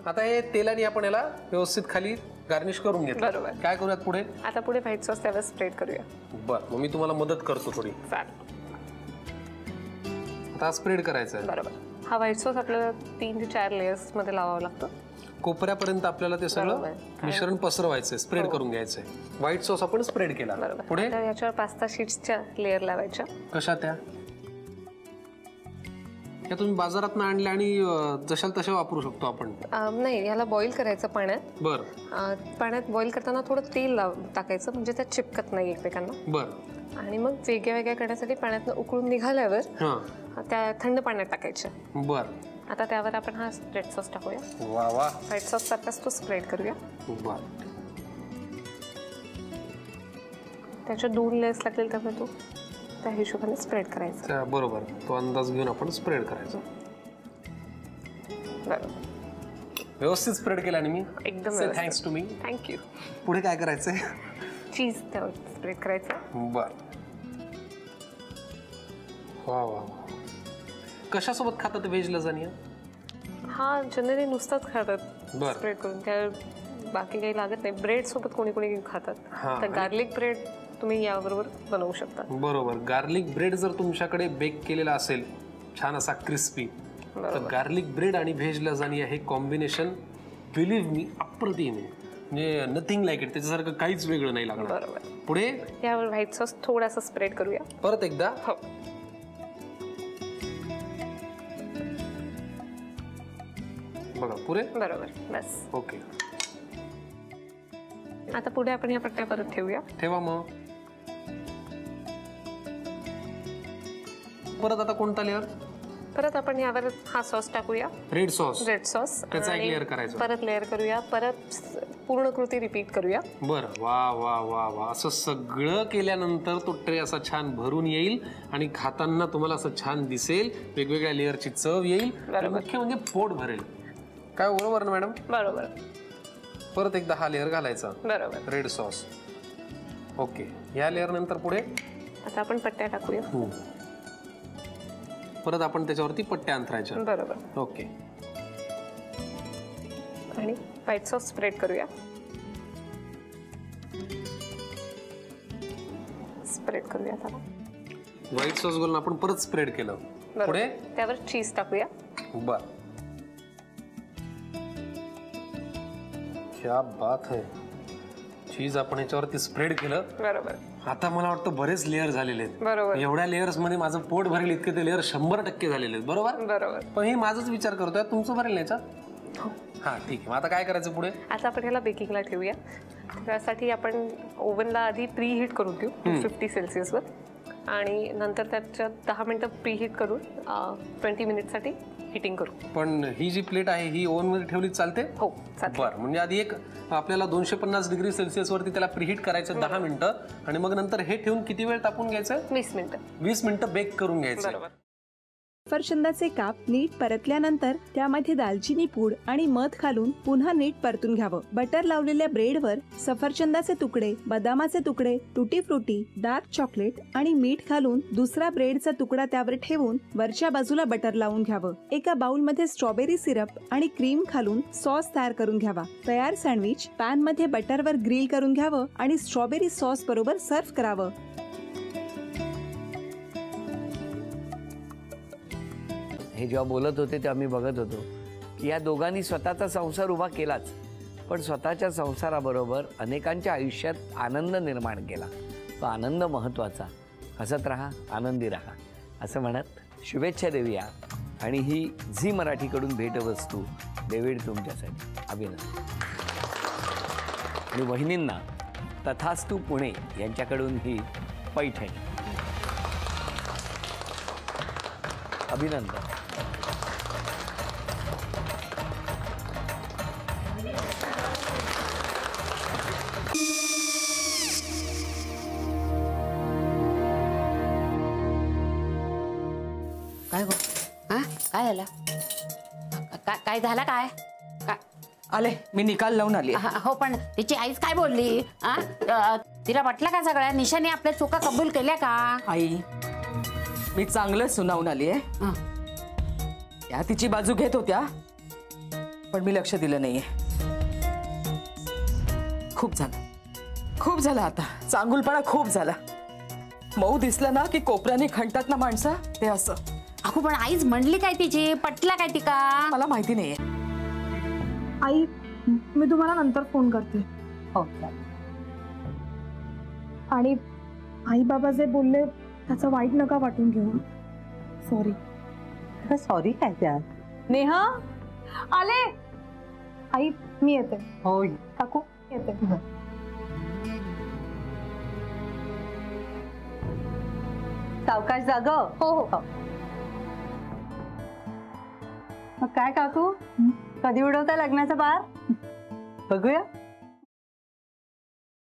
आता हे तेलाने आपण याला व्यवस्थित खाली गार्निश करून घेतलं. बरोबर. काय करूयात पुढे? आता पुढे व्हाईट सॉस त्यावर स्प्रेड करूया. बरं, मग मी तुम्हाला मदत करतो थोडी. चालेल. आता स्प्रेड करायचा आहे. बरोबर. हा व्हाईट सॉस आपल्याला 3 ते 4 लेयर्स मध्ये लावावं लागतं. कोपऱ्यापर्यंत आपल्याला ते सगळं मिश्रण पसरवायचंय, स्प्रेड करून घ्यायचंय. व्हाईट सॉस आपण स्प्रेड केला. पुढे याच्यावर पास्ता शीट्सच्या लेयर लावायच्या. कशा त्या? या तुम्ही बाजारात आणल्या आणि जशाल तशा वापरू शकतो आपण. नाही, याला बॉईल करायचं पाण्यात. बरं. पाण्यात बॉईल करताना थोडं तेल टाकायचं म्हणजे त्यात चिपकत नाही एकमेकांना. बरं. आणि मग वेगळ्या वेगळ्या करण्यासाठी पाण्यातनं उकळून निघाल्यावर त्या थंड पाण्यात टाकायच्या. बरं. आता त्यावर आपण हा रेड सॉस टाकूया. वा वा. व्हाईट सॉस सारखाच तो स्प्रेड करूया. बरं. त्याच्या 2 लेयर्स लागतील त्यामुळे तो त्या हिशोबाने स्प्रेड करायचा. बरोबर. तो अंदाज घेऊन आपण स्प्रेड करायचा. बरोबर. व्यवस्थित स्प्रेड केल्याने मी एकदम थँक्स टू मी. थँक्यू. पुढे काय करायचंय? चीज त्यावर स्प्रेड करायचं. बर. वा वा. कशासोबत खातात व्हेज लजानिया? हा जनरली नुसताच खातात स्प्रेड करून. त्या बाकी काही लागत नाही. ब्रेड सोबत कोणी कोणी खातात. तर गार्लिक ब्रेड तुम्ही याबरोबर बनवू शकता. बरोबर. गार्लिक ब्रेड जर तुमच्याकडे बेक केलेला असेल छान असा क्रिस्पी, तर गार्लिक ब्रेड आणि व्हेज लजानिया हे कॉम्बिनेशन बिलीव्ह मी अप्रतिम आहे. म्हणजे नथिंग लाईक इट. त्याच्यासारखं काहीच वेगळं नाही लागणार. बरोबर. पुढे यावर व्हाईट सॉस थोडासा स्प्रेड करूया. परत एकदा. हो. बघा पुरे. बरोबर. बस. ओके. आता पुढे आपण या पट्ट्या परत ठेवूया. ठेवा मग. परत आता कोणता लेअर? परत आपण यावर हा सॉस टाकूया. Red sauce. Red sauce. त्याचा एक लेअर करायचा. परत लेअर करूया. परत पूर्ण कृती रिपीट करूया. बरं. वा वा वा वा. असं सगळं केल्यानंतर तो ट्रे असा छान भरून येईल आणि खाताना तुम्हाला असं छान दिसेल. वेगवेगळ्या लेअरची चव येईल. मुख्य म्हणजे पोट भरेल. काय बरोबर ना मॅडम? बरोबर. परत एकदा हा लेअर घालायचा. बरोबर. Red sauce. ओके. या लेअर नंतर पुढे आता आपण पट्ट्या टाकूया. परत आपण त्याच्यावरती पट्ट्या अंतरायच्या. बरोबर. ओके. आणि व्हाईट सॉस स्प्रेड करूया. स्प्रेड करूया त्याला. व्हाईट सॉस घालून आपण परत स्प्रेड केलं. पुढे त्यावर चीज टाकूया. बर. क्या बात है. चीज आपण याच्यावरती स्प्रेड केलं. बरोबर. आता मला वाटतं बरेच लेअर झालेले आहेत. बरोबर. एवढ्या लेअर्स मध्ये माझं पोट भरेल इतके ते लेअर 100% झालेले आहेत. बरोबर. बरोबर. पण हे माझाच विचार करतोय, तुमचं भरेल नाही याच्यात? हा ठीक आहे. आता काय करायचं पुढे? आता आपण याला बेकिंगला ठेवूया. त्यासाठी आपण ओव्हनला आधी प्री हीट करून घेऊ 250 सेल्सिअसवर. आणि नंतर त्याच्यात 10 मिनिटं प्री हीट करून 20 मिनिटसाठी हिटिंग करू. पण ही जी प्लेट आहे ही ओव्हन मध्ये ठेवली चालते? हो चालते. बरं. म्हणजे आधी एक आपल्याला 250 डिग्री सेल्सिअस वरती त्याला प्रीहीट करायचं 10 मिनिटं आणि मग नंतर हे ठेवून किती वेळ तापून घ्यायचं? 20 मिनिटं. 20 मिनिटं बेक करून घ्यायचं. बरोबर. सफरचंदाचे काप नीट परतल्यानंतर त्यामध्ये दालचिनी पूड आणि मध घालून पुन्हा नीट परतून घ्यावं. बटर लावलेल्या ब्रेडवर सफरचंदाचे तुकडे, बदामाचे तुकडे, टुटी फ्रुटी, डार्क चॉकलेट आणि मीठ घालून दुसरा ब्रेडचा तुकडा त्यावर ठेवून वरच्या बाजूला बटर लावून घ्यावं. एका बाउलमध्ये स्ट्रॉबेरी सिरप आणि क्रीम घालून सॉस तयार करून घ्यावा. तयार सँडविच पॅन मध्ये बटरवर ग्रिल करून घ्यावं आणि स्ट्रॉबेरी सॉस बरोबर सर्व्ह करावं. हे जेव्हा बोलत होते तेव्हा मी बघत होतो की या दोघांनी स्वतःचा संसार उभा केलाच, पण स्वतःच्या संसाराबरोबर अनेकांच्या आयुष्यात आनंद निर्माण केला. तो आनंद महत्त्वाचा. हसत राहा, आनंदी राहा असं म्हणत शुभेच्छा देऊया. आणि ही झी मराठीकडून भेटवस्तू डेव्हिड तुमच्यासाठी. अभिनंदन. आणि वहिनींना तथास्तू पुणे यांच्याकडून ही पैठणी. अभिनंदन. काय गो? हा काय झालं? काय झालं? काय आले मी निकाल लावून आली. हो पण तिची आईच काय बोलली? तिला वाटलं का सगळ्या निशाने आपल्या चुका कबूल केल्या का? आई मी चांगलं सुनावून आली आहे. त्या तिची बाजू घेत होत्या पण मी लक्ष दिलं नाहीये. खूप झालं आता. चांगुलपणा खूप झाला. मऊ दिसलं ना की कोपऱ्याने खणतात ना माणसं, ते असं. अगो पण आईच म्हणली काय तिची, पटला काय ती का? मला माहिती नाहीये. आई मी तुम्हाला नंतर फोन करते. हो. आणि आई बाबा जे बोलले त्याचं वाईट नका वाटून घेऊ. सॉरी. सॉरी काय त्या? नेहा आले. आई मी येते. हो काकू येते. सावकाश जाग. हो हो. मग काय काकू, कधी उडवता लग्नाचा बार? बघूया.